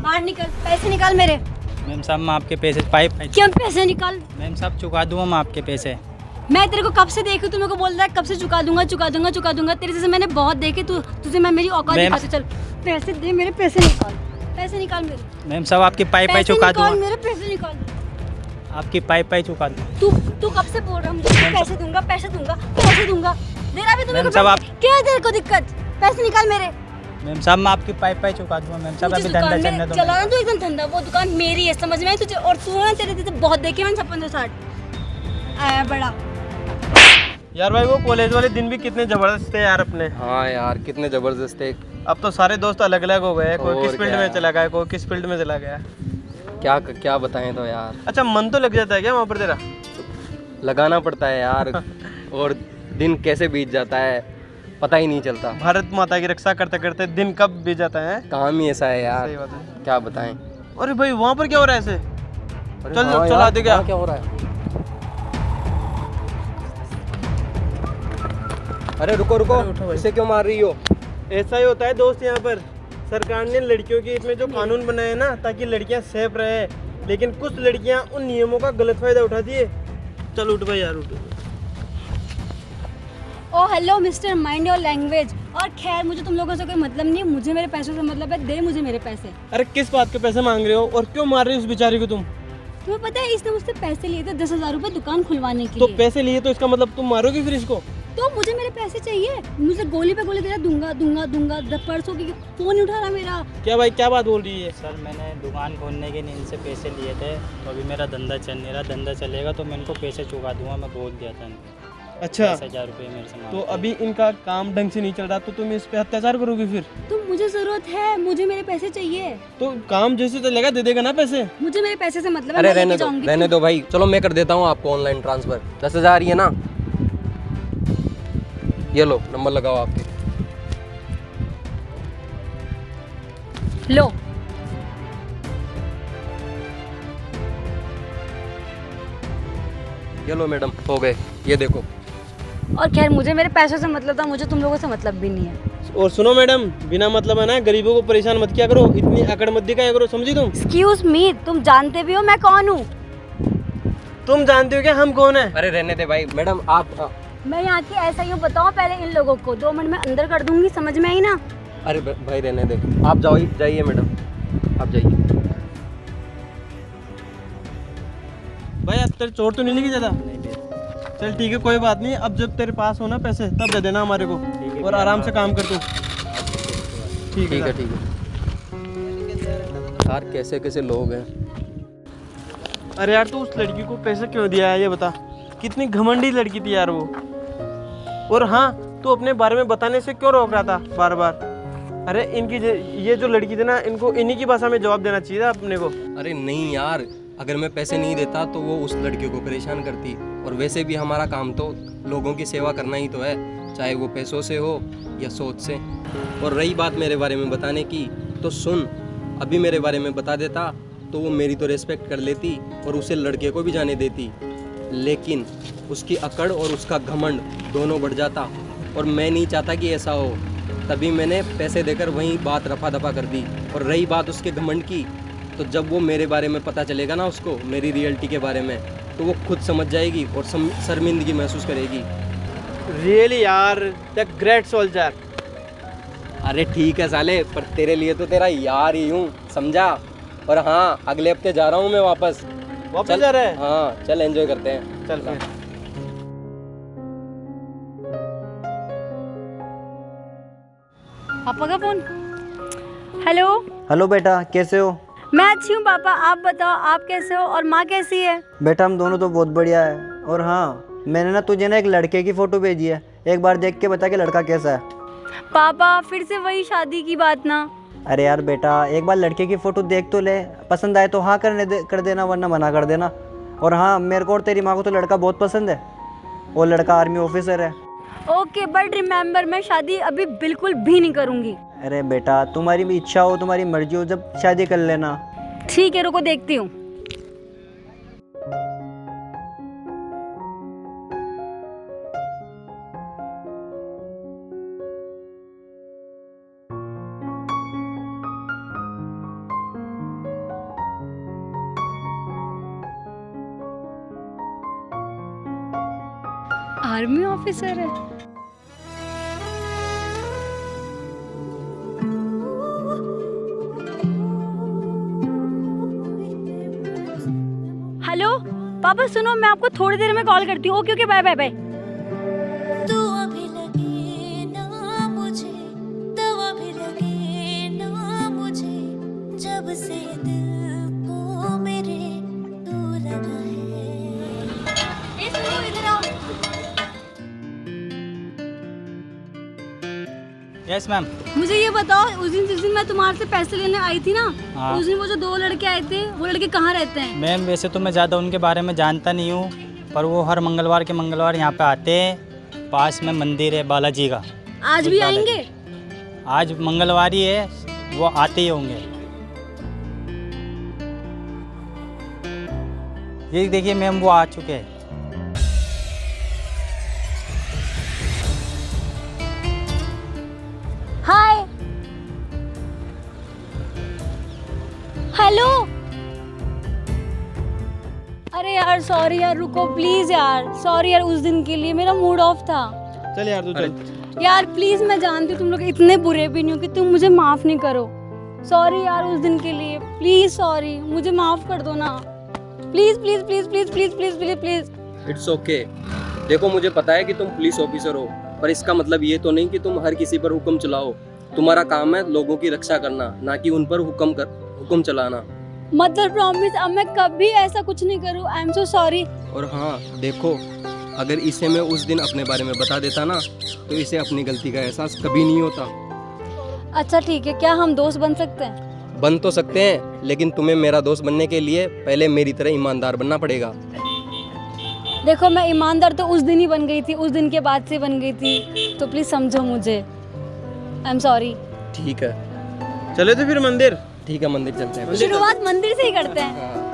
बाहर निकल, पैसे निकाल मेरे। मैम साहब मैं आपके पैसे पाइप क्यों पैसे निकाल? मैम साहब चुका दूंगा मैं आपके पैसे। मैं तेरे को कब से देखी, तू मेरे को बोल रहा है कब से चुका दूंगा चुका दूंगा चुका दूंगा। तेरे जैसे मैंने बहुत देखे, तू तुझे मैं मेरी औकात मैम- दिखाती। चल पैसे दे मेरे, पैसे निकाल, पैसे निकाल मेरे। मैम साहब आपकी पाइप पैसे चुका निकाल दूंगा, मेरे, पैसे निकाल। आपकी पाइप चुका दूंगा। तू तू कब से बोल रहा है मुझे पैसे दूंगा पैसे दूंगा पैसे दूंगा? दे रहा भी तू मेरे मैम को साहब पैसे। क्या है तेरे को दिक्कत? पैसे निकाल मेरे। मैम साहब मैं आपकी पाइप चुका दूंगा। मैम साहब मुझे अभी धंधा दुकान चलने में दो। चला ना तू एकदम धंधा, वो दुकान मेरी है, समझ में आई तुझे? और तू ना तेरे जैसे बहुत देखे मैंने 5660 आया बड़ा। यार भाई वो कॉलेज वाले दिन भी कितने जबरदस्त थे यार अपने। हाँ यार कितने जबरदस्त थे। अब तो सारे दोस्त अलग अलग हो गए, कोई और किस फील्ड क्या। में चला गया, कोई किस फील्ड में चला गया। क्या बताएं तो यार, अच्छा मन तो लग जाता है क्या वहाँ पर तेरा? लगाना पड़ता है यार। और दिन कैसे बीत जाता है पता ही नहीं चलता। भारत माता की रक्षा करते करते दिन कब बीत जाता है। काम ही ऐसा है यार, सही बात है। क्या बताएं। अरे भाई वहाँ पर क्या हो रहा है ऐसे? अरे चल हाँ चल यार, आते क्या? क्या हो रहा है? अरे रुको रुको, अरे उठो भाई। इसे क्यों मार रही हो? ऐसा ही होता है दोस्त यहाँ पर। सरकार ने लड़कियों के इसमें जो कानून बनाए हैं ना ताकि लड़कियाँ सेफ रहे, लेकिन कुछ लड़कियाँ उन नियमों का गलत फायदा उठाती है। चल उठ भाई यार उठ। Oh hello mister, mind your language. और खैर मुझे तुम लोगों से कोई मतलब नहीं, मुझे मेरे पैसों से मतलब है। दे मुझे मेरे पैसे। अरे किस बात के पैसे मांग रहे हो और क्यों मार रहे हो उस बेचारी को तुम? तुम्हें पता है इसने मुझसे पैसे लिए थे 10,000 रुपए दुकान खुलवाने के तो लिए। पैसे लिए तो इसका मतलब तुम मारोगे फिर इसको? तो मुझे मेरे पैसे चाहिए। मुझे गोली पे गोली दे रहा, दूंगा दूंगा दूंगा। परसों की फोन नहीं उठा रहा मेरा। क्या भाई क्या बात बोल रही है? सर मैंने दुकान खोलने के लिए इनसे पैसे लिए थे, तो अभी मेरा धंधा चल नहीं रहा। धंधा चलेगा तो मैं इनको पैसे चुका दूंगा, मैं बोल दिया था इनको। अच्छा 10,000 रुपये मेरे से तो मांगते हैं। अभी इनका काम ढंग से नहीं चल रहा तो तुम इस पे अत्याचार करोगे फिर? तो मुझे जरूरत है, मुझे मेरे पैसे चाहिए। तो काम जैसे चलेगा दे देगा ना पैसे? मुझे मेरे पैसे से मतलब है। अरे मैं लेके रहने दो जाऊंगी। रहने दो भाई, चलो मैं कर देता हूँ आपको ऑनलाइन ट्रांसफर। 10,000 ही है ना, ये लो नंबर लगाओ आपके। लो ये लो मैडम, हो गए, ये देखो। और खैर मुझे मेरे पैसों से मतलब था, मुझे तुम लोगों से मतलब भी नहीं है। और सुनो मैडम, बिना मतलब है ना गरीबों को परेशान मत किया करो, इतनी अकड़ मत दिखाया करो, समझी तुम? एक्सक्यूज मी, तुम जानते भी हो मैं कौन हूँ? तुम जानते हो क्या हम कौन है? अरे रहने दे भाई, मैडम आप मैं यहाँ की ऐसा ही हूँ, बताओ पहले इन लोगों को। 2 मिनट में अंदर कर दूंगी, समझ में आई ना? अरे भाई रहने दे, आप जाओ, जाइए मैडम, आप जाइए। भाई अब तेरे चोट तो नहीं लगी ज्यादा? चल ठीक है कोई बात नहीं, अब जब तेरे पास हो ना पैसे तब दे देना हमारे को, और आराम से काम कर तू। ठीक ठीक है है ठीक है। यार कैसे कैसे लोग हैं। अरे यार तू उस लड़की को पैसे क्यों दिया है ये बता? कितनी घमंडी लड़की थी यार वो। और हाँ, तू अपने बारे में बताने से क्यों रोक रहा था बार बार? अरे ये जो लड़की थी ना, इनको इन्हीं की भाषा में जवाब देना चाहिए था अपने को। अरे नहीं यार, अगर मैं पैसे नहीं देता तो वो उस लड़की को परेशान करती। और वैसे भी हमारा काम तो लोगों की सेवा करना ही तो है, चाहे वो पैसों से हो या सोच से। और रही बात मेरे बारे में बताने की, तो सुन, अभी मेरे बारे में बता देता तो वो मेरी तो रिस्पेक्ट कर लेती और उसे लड़के को भी जाने देती, लेकिन उसकी अकड़ और उसका घमंड दोनों बढ़ जाता। और मैं नहीं चाहता कि ऐसा हो, तभी मैंने पैसे देकर वहीं बात रफा दफा कर दी। और रही बात उसके घमंड की, तो जब वो मेरे बारे में पता चलेगा ना उसको, मेरी रियलिटी के बारे में, तो वो खुद समझ जाएगी और शर्मिंदगी महसूस करेगी। रियली यार, द ग्रेट सोल्जर। अरे ठीक है साले, पर तेरे लिए तो तेरा यार ही हूँ, समझा? और हाँ, अगले हफ्ते जा रहा हूँ मैं वापस। वापस चल जा रहा है? हाँ चल, एंजॉय करते हैं। चल फिर। पापा का फोन। हेलो। हेलो बेटा, कैसे हो? मैं अच्छी हूँ पापा, आप बताओ आप कैसे हो और माँ कैसी है? बेटा हम दोनों तो बहुत बढ़िया है। और हाँ, मैंने ना तुझे ना एक लड़के की फ़ोटो भेजी है, एक बार देख के बता कि लड़का कैसा है। पापा फिर से वही शादी की बात ना? अरे यार बेटा, एक बार लड़के की फ़ोटो देख तो ले, पसंद आए तो हाँ कर देना, वरना मना कर देना। और हाँ, मेरे को और तेरी माँ को तो लड़का बहुत पसंद है, वो लड़का आर्मी ऑफिसर है। ओके बट रिमेम्बर, मैं शादी अभी बिल्कुल भी नहीं करूँगी। अरे बेटा, तुम्हारी भी इच्छा हो, तुम्हारी मर्जी हो, जब शादी कर लेना। ठीक है, रुको देखती हूँ। आर्मी ऑफिसर है। हेलो पापा, सुनो, मैं आपको थोड़ी देर में कॉल करती हूँ। Okay okay, bye bye bye. तू अभी लगे ना मुझे, तब अभी लगे ना मुझे, जब से दिल को मेरे तू लगा है। ए सुनो, इधर आओ। Yes ma'am. मुझे ये बताओ, उस दिन मैं तुम्हारे से पैसे लेने आई थी ना, हाँ। उस दिन वो जो 2 लड़के आए थे, वो लड़के कहाँ रहते हैं? मैम वैसे तो मैं ज़्यादा उनके बारे में जानता नहीं हूँ, पर वो हर मंगलवार के मंगलवार यहाँ पे आते हैं। पास में मंदिर है बालाजी का। आज भी आएंगे? आज मंगलवार ही है, वो आते ही होंगे। ये देखिए मैम, वो आ चुके हैं। हाय। हेलो। अरे यार सॉरी यार, रुको प्लीज यार, सॉरी यार, उस दिन के लिए मेरा मूड ऑफ था। चल यार तू चल। यार प्लीज, मैं जानती हूँ तुम लोग इतने बुरे भी नहीं हो कि तुम मुझे माफ नहीं करो। सॉरी यार उस दिन के लिए, प्लीज सॉरी, मुझे माफ कर दो ना, please please please please please please please please. It's okay. देखो मुझे पता है कि तुम पुलिस ऑफिसर हो, पर इसका मतलब ये तो नहीं कि तुम हर किसी पर हुक्म चलाओ। तुम्हारा काम है लोगों की रक्षा करना, ना कि उन पर हुक्म चलाना। मतलब प्रॉमिस, अब मैं कभी ऐसा कुछ नहीं करूँ। I am so sorry. और हाँ देखो, अगर इसे मैं उस दिन अपने बारे में बता देता ना, तो इसे अपनी गलती का एहसास कभी नहीं होता। अच्छा ठीक है, क्या हम दोस्त बन सकते हैं? बन तो सकते हैं, लेकिन तुम्हें मेरा दोस्त बनने के लिए पहले मेरी तरह ईमानदार बनना पड़ेगा। देखो मैं ईमानदार तो उस दिन ही बन गई थी, उस दिन के बाद से बन गई थी, तो प्लीज समझो मुझे। I am sorry. ठीक है, चले तो फिर मंदिर। ठीक है, मंदिर चलते हैं। शुरुआत मंदिर से ही करते हैं। हाँ।